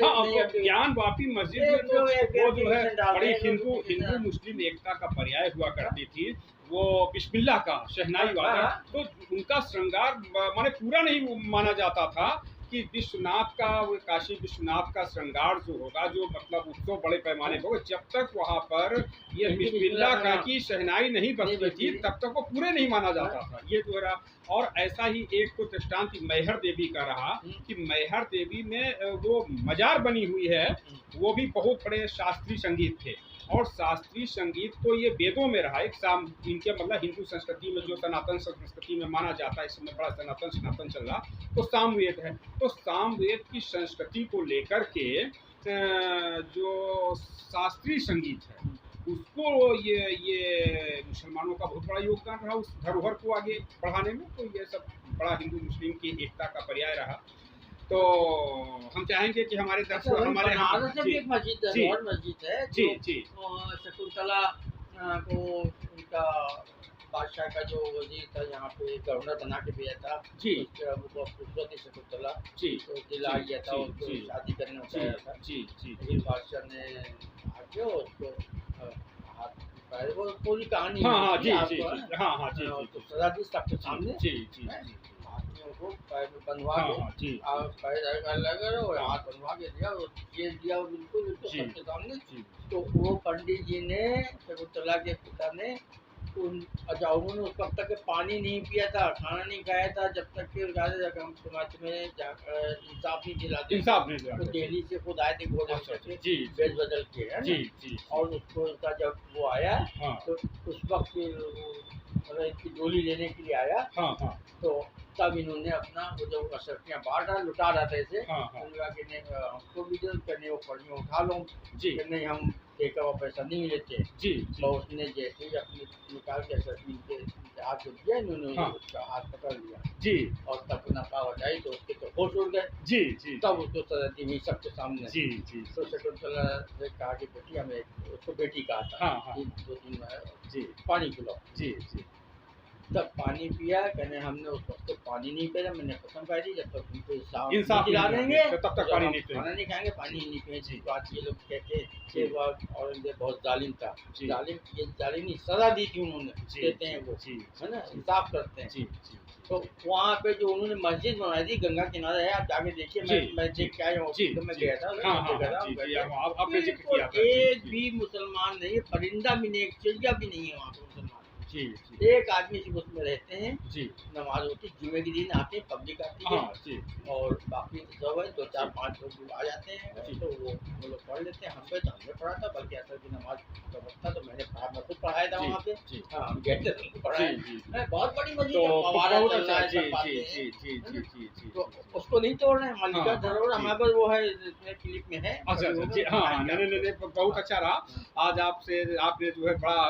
ज्ञान वापी मस्जिद में तो वो जो है बड़ी हिंदू मुस्लिम एकता का पर्याय हुआ करती थी। वो बिस्मिल्लाह का शहनाई वाला तो उनका श्रृंगार माने पूरा नहीं माना जाता था कि विश्वनाथ का वो काशी विश्वनाथ का श्रृंगार जो होगा, जो मतलब उत्सव बड़े पैमाने होगा, जब तक वहाँ पर ये बिस्मिल्लाह का की शहनाई नहीं बजती थी तब तक वो पूरे नहीं माना जाता था। ये जो रहा। और ऐसा ही एक तो दृष्टांत मैहर देवी का रहा कि मैहर देवी में वो मजार बनी हुई है, वो भी बहुत बड़े शास्त्रीय संगीत थे। और शास्त्रीय संगीत तो ये वेदों में रहा, एक इनके मतलब हिंदू संस्कृति में जो सनातन संस्कृति में माना जाता है, इस समय बड़ा सनातन चल रहा, तो सामवेद है। तो सामवेद की संस्कृति को लेकर के जो शास्त्रीय संगीत है उसको ये मुसलमानों का बहुत बड़ा योगदान रहा उस धरोहर को आगे बढ़ाने में। तो ये सब बड़ा हिंदू मुस्लिम की एकता का पर्याय रहा। तो हम चाहेंगे कि हमारे दर्शक हमारे एक मस्जिद है जी जी शकुंतला को उनका बादशाह का जो वजीर था यहाँ पे गवर्नर बना के भेजा था जी, खूबसूरत शकुंतला जी तो दिला गया था, उसको शादी करने को कहा था जी जी जी। बादशाह ने आके उसको वो पूरी कहानी हाँ जी जी हाँ हाँ जी सजा दी सबके सामने जी जी आदमियों को पैर बनवा हाँ के हाँ जी आप पैर लगा रहे और हाथ बनवा के दिया और ये दिया बिल्कुल उसको जी सबके सामने। जी तो वो पंडित जी ने शकुंतला के पिता ने अच्छा उन्होंने उस वक्त तक पानी नहीं पिया था, खाना नहीं खाया था, जब तक कि हम समाज में इंसाफ नहीं दिलाते। इंसाफ नहीं दिलाते। तो दिल्ली से खुद आए थे गोल जी बेच बदल के, है जी ना? जी और उसको उनका जब वो आया हाँ तो उस वक्त मतलब इसकी डोली लेने के लिए आया, हाँ हाँ तो तब इन्होंने अपना वो जो अशर्फियाँ बांट रहा लुटा रहा था इसे, हाँ हाँ कि नहीं हमको भी दे, करने वो पढ़ने उठा लो जी कि नहीं हम देखा हुआ पैसा नहीं लेते। जी तो उसने जैसे ही अपने निकाल के अशर्फी के हाथ को दिया, इन्होंने हाँ। उसका हाथ पकड़ लिया जी और तब नफा हटाई तो उसके तो होश उड़ गए। जी जी तब उसको सजा दी हुई सबके सामने। जी जी तो शकुंतला ने कहा कि बेटी हमें उसको बेटी कहा था, हाँ, हाँ। 2-3 जी पानी पिलाओ। जी जी तब पानी पिया, कहने हमने उस वक्त तो पानी नहीं पिया, मैंने कसम खाई थी जब तक तुमको इंसाफ इंसाफ दिला नहीं देंगे तो तब तक पानी नहीं पिएंगे। खाना नहीं खाएंगे, पानी नहीं पिएंगे। जी। तो आज ये लोग कहते जी। कि औरंगजेब बहुत जालिम था, जी। जालिम ये जालिमी सजा दी थी उन्होंने, जी, कहते हैं वो, जी, है ना, जी। इंसाफ करते हैं। जी जी तो वहाँ पे जो उन्होंने मस्जिद बनवाई थी गंगा किनारे है, आप जाके देखिए, मैं देख के आया हूँ, जी, तो मैं जी। गया था, हाँ हाँ गया था, हाँ, जी जी गया था। आपने जिक्र किया था एक जी, भी मुसलमान नहीं है, परिंदा भी नहीं, एक चिड़िया भी नहीं है वहाँ पे मुसलमान। जी जी एक आदमी सिर्फ उसमें रहते हैं, जी नमाज होती, जुमे के दिन आते हैं, पब्लिक आती है, हाँ जी और बाकी सब है 2-4-5 लोग आ जाते हैं, जी। तो वो लोग पढ़ लेते हैं। हम पे तो हमने पढ़ा था, बल्कि असर की नमाज का वक्त था तो मैंने पढ़ा, मैं खुद पढ़ाया था जी, वहाँ पे। जी। हाँ, हम गए थे तो पढ़ाया। जी, जी। बहुत बड़ी मस्जिद तो है, फव्वारा बहुत चल अच्छा रहा है, जी सब बातें जी हैं। जी जी जी जी जी तो उसको नहीं तोड़ रहे हैं, मल्लिका हाँ, धरोहर जी। हमारे पास वो है, इसमें क्लिप में है। अच्छा अच्छा जी हाँ हाँ नहीं नहीं नहीं बहुत अच्छा रहा आज आपसे आपने जो है बड़ा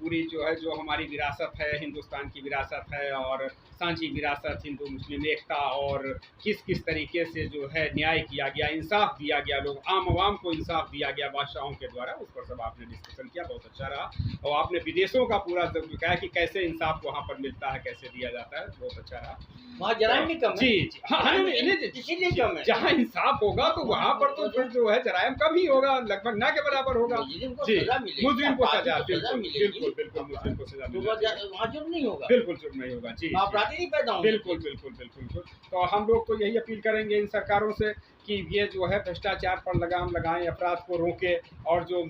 पूरी जो है जो हमारी विरासत है हिंदुस्तान की विरासत है और सांझी विरासत हिंदू मुस्लिम एकता और किस किस तरीके से जो है न्याय किया गया इंसाफ दिया गया लोग आम आवाम को इंसाफ दिया गया बादशाहों के द्वारा उस पर सब आपने डिस्कशन किया बहुत अच्छा रहा और आपने विदेशों का पूरा कहा कि कैसे इंसाफ वहाँ पर मिलता है कैसे दिया जाता है बहुत अच्छा रहा वहाँ जराइम भी कम है। जी जी हाँ इसीलिए कम है। जहाँ इंसाफ होगा तो वहाँ पर तो फिर जो है जराइम कम ही होगा लगभग ना के बराबर होगा मुस्लिम को जी सजा मिलेगी, मुस्लिम को सजा अपराधी को सजा बिल्कुल मिलेगी। बिल्कुल बिल्कुल मुस्लिम को सजा तो मिलेगी वहाँ जुर्म नहीं होगा, बिल्कुल जुर्म नहीं होगा जी अपराधी नहीं पैदा होंगे। बिल्कुल बिल्कुल बिल्कुल तो हम लोग तो यही अपील करेंगे इन सरकारों से कि ये जो है भ्रष्टाचार पर लगाम लगाएं अपराध को रोकें और जो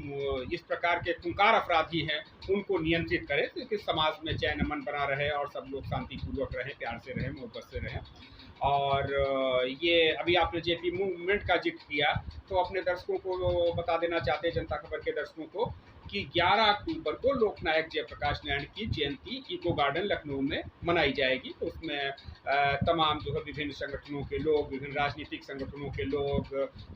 इस प्रकार के खूंखार अपराधी हैं उनको नियंत्रित करें ताकि समाज में चैन अमन बना रहे और सब लोग शांतिपूर्वक रहें प्यार से रहें मोहब्बत से रहें और ये अभी आपने जेपी मूवमेंट का जिक्र किया तो अपने दर्शकों को बता देना चाहते हैं जनता खबर के दर्शकों को कि 11 अक्टूबर को लोकनायक जयप्रकाश नारायण की जयंती इको गार्डन लखनऊ में मनाई जाएगी तो उसमें तमाम जो है विभिन्न संगठनों के लोग विभिन्न राजनीतिक संगठनों के लोग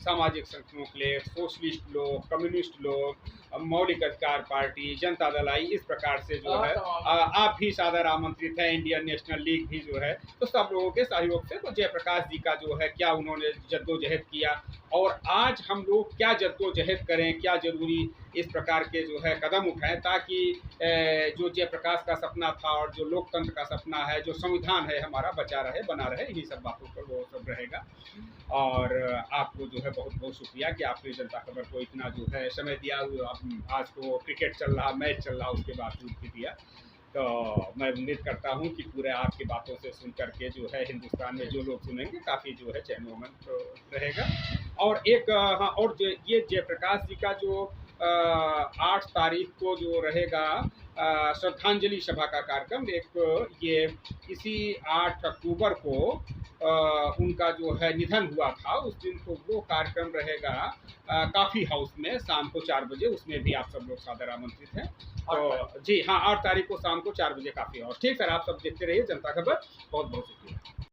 सामाजिक संगठनों के लिए सोशलिस्ट लोग कम्युनिस्ट लोग मौलिक अधिकार पार्टी जनता दल आई इस प्रकार से जो है आप भी सादर आमंत्रित हैं इंडियन नेशनल लीग भी जो है तो सब लोगों के सहयोग से तो जयप्रकाश जी का जो है क्या उन्होंने जद्दोजहद किया और आज हम लोग क्या जद्दोजहद करें क्या जरूरी इस प्रकार के जो है कदम उठाएं ताकि जो जयप्रकाश का सपना था और जो लोकतंत्र का सपना है जो संविधान है हमारा बचा रहे बना रहे इन्हीं सब बातों पर वो सब रहेगा और आपको जो है बहुत बहुत शुक्रिया कि आपने जनता खबर को इतना जो है समय दिया आज तो क्रिकेट चल रहा मैच चल रहा उसके बावजूद भी दिया तो मैं उम्मीद करता हूं कि पूरे आपकी बातों से सुन करके जो है हिंदुस्तान में जो लोग सुनेंगे काफ़ी जो है चैन अमन तो रहेगा और एक हाँ और ये जयप्रकाश जी का जो 8 तारीख को जो रहेगा श्रद्धांजलि सभा का कार्यक्रम एक ये इसी 8 अक्टूबर को उनका जो है निधन हुआ था उस दिन को वो कार्यक्रम रहेगा काफ़ी हाउस में शाम को 4 बजे उसमें भी आप सब लोग सादर आमंत्रित हैं तो जी हाँ 8 तारीख को शाम को 4 बजे काफ़ी हाउस ठीक सर आप सब देखते रहिए जनता खबर बहुत बहुत शुक्रिया।